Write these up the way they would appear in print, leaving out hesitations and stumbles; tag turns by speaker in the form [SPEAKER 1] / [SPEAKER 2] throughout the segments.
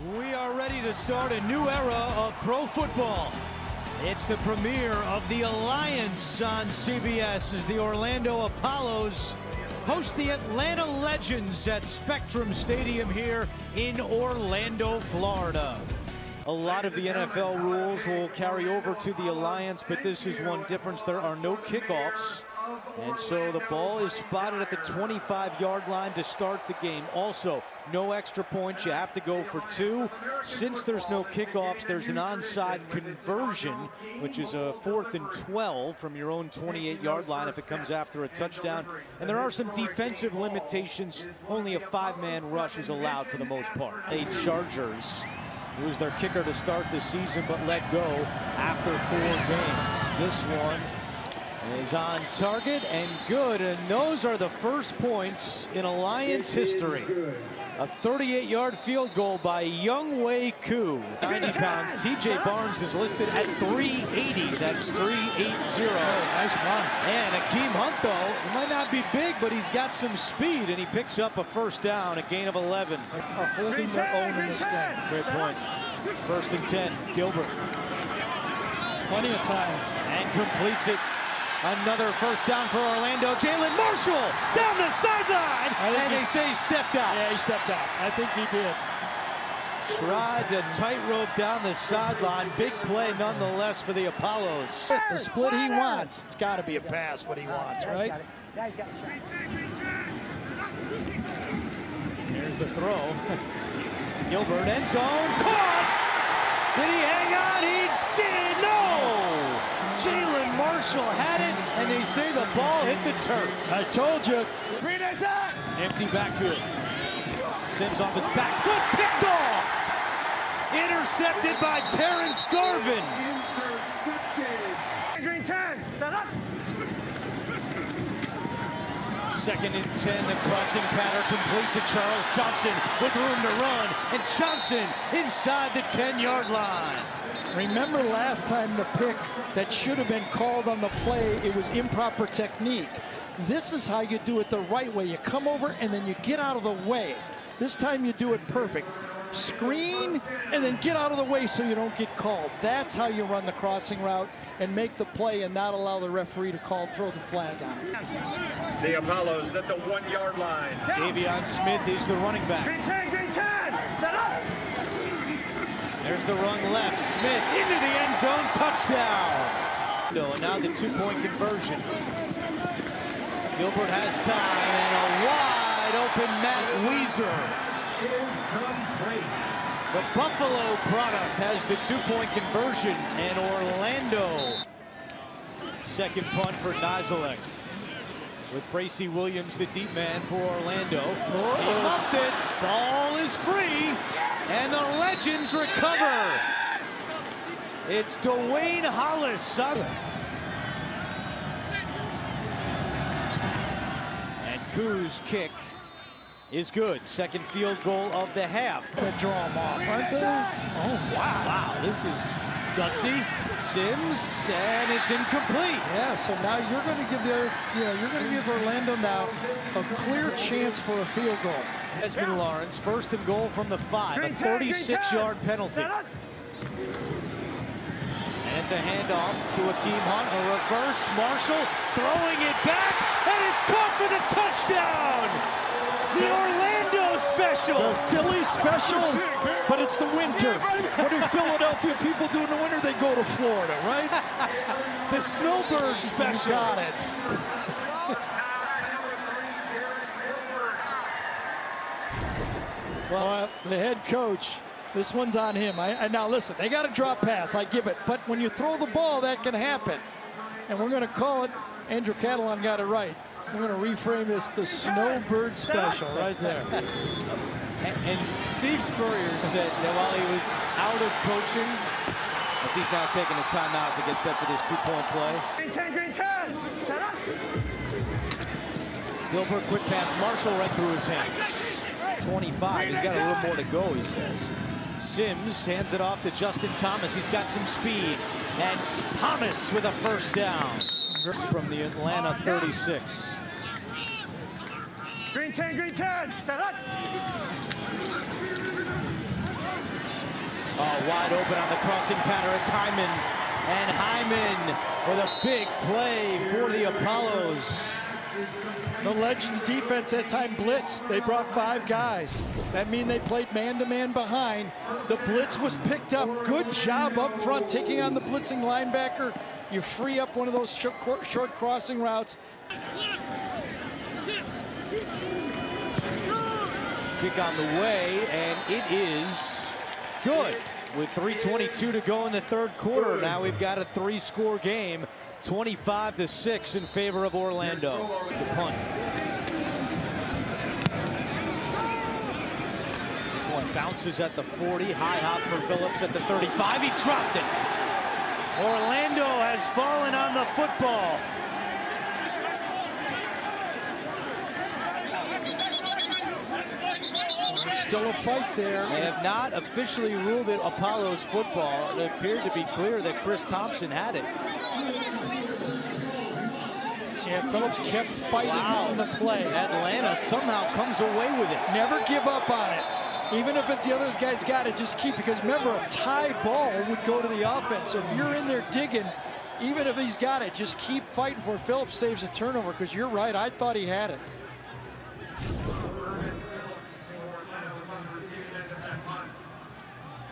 [SPEAKER 1] We are ready to start a new era of pro football. It's the premiere of the Alliance on CBS as the Orlando Apollos host the Atlanta Legends at Spectrum Stadium here in Orlando, Florida. A lot of the NFL rules will carry over to the Alliance, but this is one difference. There are no kickoffs. And so the ball is spotted at the 25-yard line to start the game. Also, no extra points. You have to go for two. Since there's no kickoffs, there's an onside conversion, which is a 4th and 12 from your own 28-yard line if it comes after a touchdown. And there are some defensive limitations. Only a 5-man rush is allowed for the most part. The Chargers lose their kicker to start the season, but let go after 4 games. This one is on target and good, and those are the first points in Alliance history. A 38-yard field goal by Younghoe Koo. 90 pounds. TJ Barnes is listed at 380. That's 380.
[SPEAKER 2] Nice run.
[SPEAKER 1] And Akeem Hunt, though, he might not be big, but he's got some speed, and he picks up a first down, a gain of 11.
[SPEAKER 2] Are holding their own in this game.
[SPEAKER 1] Great point. 1st and 10. Gilbert.
[SPEAKER 2] Plenty of time.
[SPEAKER 1] And completes it. Another first down for Orlando. Jalen Marshall down the sideline. And they say he stepped out.
[SPEAKER 2] Yeah, he stepped out. I think he did.
[SPEAKER 1] Tried to tightrope down the sideline. Big play nonetheless for the Apollos.
[SPEAKER 2] The split he wants. It's got to be a pass what he wants, right?
[SPEAKER 1] Here's the throw. Gilbert, end zone. Caught! Did he hang on? He did! No! Jalen Marshall had it, and they say the ball hit the turf.
[SPEAKER 2] I told you.
[SPEAKER 1] Empty backfield. Sims off his back foot, picked off! Intercepted by Terrence Garvin.
[SPEAKER 3] Green 10, set up.
[SPEAKER 1] 2nd and 10, the crossing pattern complete to Charles Johnson with room to run, and Johnson inside the 10-yard line.
[SPEAKER 2] Remember last time the pick that should have been called on the play, it was improper technique. This is how you do it the right way. You come over and then you get out of the way. This time you do it perfect. Screen and then get out of the way so you don't get called. That's how you run the crossing route and make the play and not allow the referee to throw the flag on it.
[SPEAKER 4] The Apollos at the 1-yard line.
[SPEAKER 1] Davion Smith is the running back.
[SPEAKER 3] Green 10, set up.
[SPEAKER 1] There's the run left. Smith into the end zone. Touchdown. And now the 2-point conversion. Gilbert has time and a wide open Matt Weezer. The Buffalo product has the 2-point conversion, and Orlando. 2nd punt for Nizelek. With Bracy Williams, the deep man for Orlando. He muffed it. Ball is free, and the Legends recover. It's Dwayne Hollis. And Koo's kick is good. 2nd field goal of the half.
[SPEAKER 2] They draw them off, aren't they?
[SPEAKER 1] Oh, wow. Wow, this is gutsy. Sims, and it's incomplete.
[SPEAKER 2] Yeah, so now you're going to give Orlando now a clear chance for a field goal.
[SPEAKER 1] Desmond Lawrence, 1st and goal from the 5, a 36-yard penalty. And it's a handoff to Akeem Hunt, a reverse. Marshall throwing it back, and it's caught for the touchdown. The Orlando special.
[SPEAKER 2] The Philly special, but it's the winter. What do Philadelphia people do in the winter? They go to Florida, right?
[SPEAKER 1] The Snowbird special.
[SPEAKER 2] You got it. Well, the head coach, this one's on him. Now listen, they got to drop pass, I give it. But when you throw the ball, that can happen. And we're going to call it, Andrew Catalon got it right. We're going to reframe this the Snowbird special right there.
[SPEAKER 1] And Steve Spurrier said that while he was out of coaching, as he's now taking a timeout to get set for this 2-point play.
[SPEAKER 3] Green 10, set up.
[SPEAKER 1] Gilbert, quick pass. Marshall right through his hands. 25. He's got a little more to go, he says. Sims hands it off to Justin Thomas. He's got some speed. And Thomas with a first down. From the Atlanta 36.
[SPEAKER 3] Green 10, set up.
[SPEAKER 1] wide open on the crossing pattern. It's Hyman. And Hyman with a big play for the Apollos.
[SPEAKER 2] The Legends defense that time blitzed. They brought 5 guys. That means they played man-to-man behind. The blitz was picked up. Good job up front taking on the blitzing linebacker. You free up one of those short crossing routes.
[SPEAKER 1] Kick on the way, and it is good. With 3:22 to go in the third quarter, now we've got a 3-score game, 25-6 in favor of Orlando. The punt. This one bounces at the 40, high hop for Phillips at the 35. He dropped it. Orlando has fallen on the football.
[SPEAKER 2] Still a fight there.
[SPEAKER 1] They have not officially ruled it Apollos football. It appeared to be clear that Chris Thompson had it.
[SPEAKER 2] Yeah, Phillips kept fighting on the play.
[SPEAKER 1] Atlanta somehow comes away with it.
[SPEAKER 2] Never give up on it. Even if it's the other guy's got it, just keep. Because remember, a tie ball would go to the offense. So if you're in there digging, even if he's got it, just keep fighting for it. Phillips saves a turnover, because you're right, I thought he had it.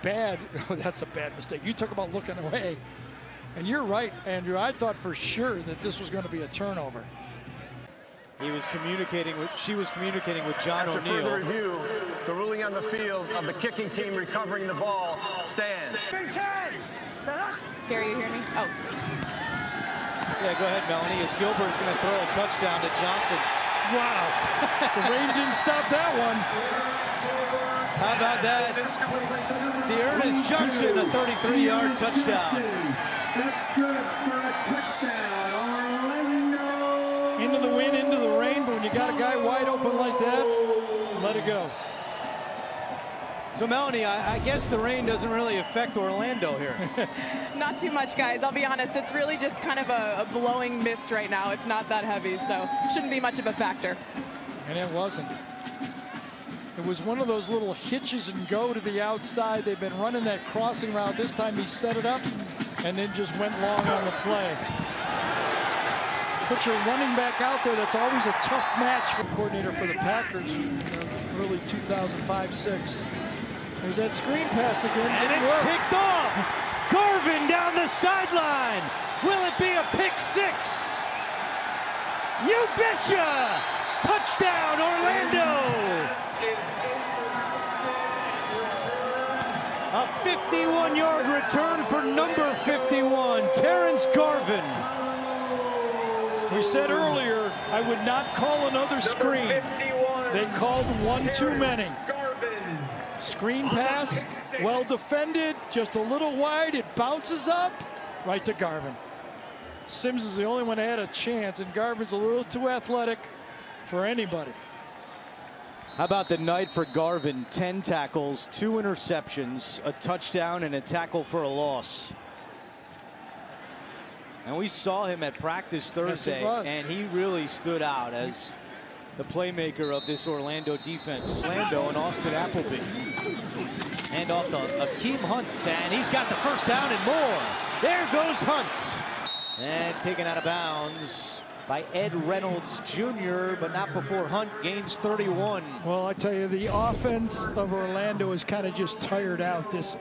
[SPEAKER 2] Bad. Oh, that's a bad mistake. You talk about looking away. And you're right, Andrew. I thought for sure that this was going to be a turnover.
[SPEAKER 1] She was communicating with John
[SPEAKER 5] After
[SPEAKER 1] O'Neill.
[SPEAKER 5] further review, the ruling on the field of the kicking team recovering the ball stands.
[SPEAKER 3] Green 10. Set up.
[SPEAKER 6] Gary, you hear me? Oh.
[SPEAKER 1] Yeah, go ahead, Melanie. As Gilbert's going to throw a touchdown to Johnson.
[SPEAKER 2] Wow. The rain didn't stop that one.
[SPEAKER 1] How about that? Dearness Johnson, a 33-yard touchdown.
[SPEAKER 7] That's good for a touchdown. Orlando.
[SPEAKER 2] Into the wind, into the rain, but when you got a guy wide open like that, let it go.
[SPEAKER 1] So, Melanie, I guess the rain doesn't really affect Orlando here.
[SPEAKER 6] Not too much, guys. I'll be honest. It's really just kind of a blowing mist right now. It's not that heavy, so shouldn't be much of a factor.
[SPEAKER 2] And it wasn't. It was one of those little hitches and go to the outside. They've been running that crossing route. This time he set it up and then just went long on the play. Put your running back out there. That's always a tough match for coordinator for the Packers. Early 2005-06. There's that screen pass again.
[SPEAKER 1] And it's picked off. Garvin down the sideline. Will it be a pick six? You betcha! Touchdown, Orlando! A 51-yard return for number 51, Terrence Garvin.
[SPEAKER 2] We said earlier, I would not call another screen. They called one too many. Screen pass, well defended, just a little wide. It bounces up, right to Garvin. Sims is the only one that had a chance, and Garvin's a little too athletic for anybody.
[SPEAKER 1] How about the night for Garvin? 10 tackles, 2 interceptions, a touchdown, and a tackle for a loss. And we saw him at practice Thursday, and he really stood out as the playmaker of this Orlando defense. Orlando and Austin Appleby. Hand off to Akeem Hunt, and he's got the first down and more. There goes Hunt. And taken out of bounds by Ed Reynolds Jr., but not before Hunt gains 31.
[SPEAKER 2] Well, I tell you, the offense of Orlando is kind of just tired out, this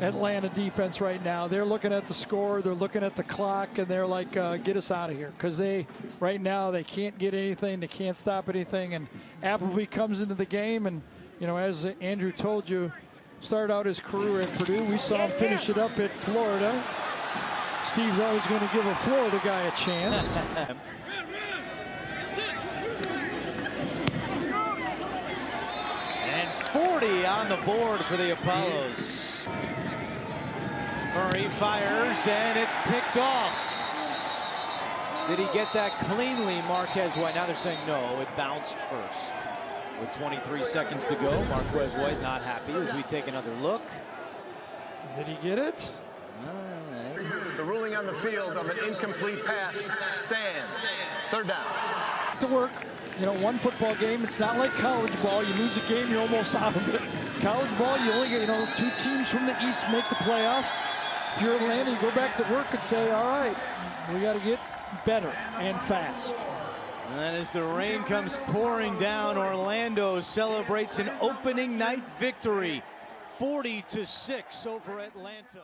[SPEAKER 2] Atlanta defense right now. They're looking at the score, they're looking at the clock, and they're like, get us out of here. Because right now, they can't get anything, they can't stop anything. And Appleby comes into the game, and, you know, as Andrew told you, started out his career at Purdue. We saw him finish it up at Florida. Steve's always going to give a Florida guy a chance.
[SPEAKER 1] And 40 on the board for the Apollos. Murray fires, and it's picked off. Did he get that cleanly, Marquez White? Now they're saying no, it bounced first. With 23 seconds to go, Marquez White not happy as we take another look.
[SPEAKER 2] Did he get it?
[SPEAKER 5] The ruling on the field of an incomplete pass stands. Third down.
[SPEAKER 2] To work. You know, one football game, it's not like college ball. You lose a game, you're almost out of it. College ball, you only get, you know, 2 teams from the East make the playoffs. If you're Atlanta, you go back to work and say, all right, we got to get better and fast.
[SPEAKER 1] And as the rain comes pouring down, Orlando celebrates an opening night victory, 40-6 over Atlanta.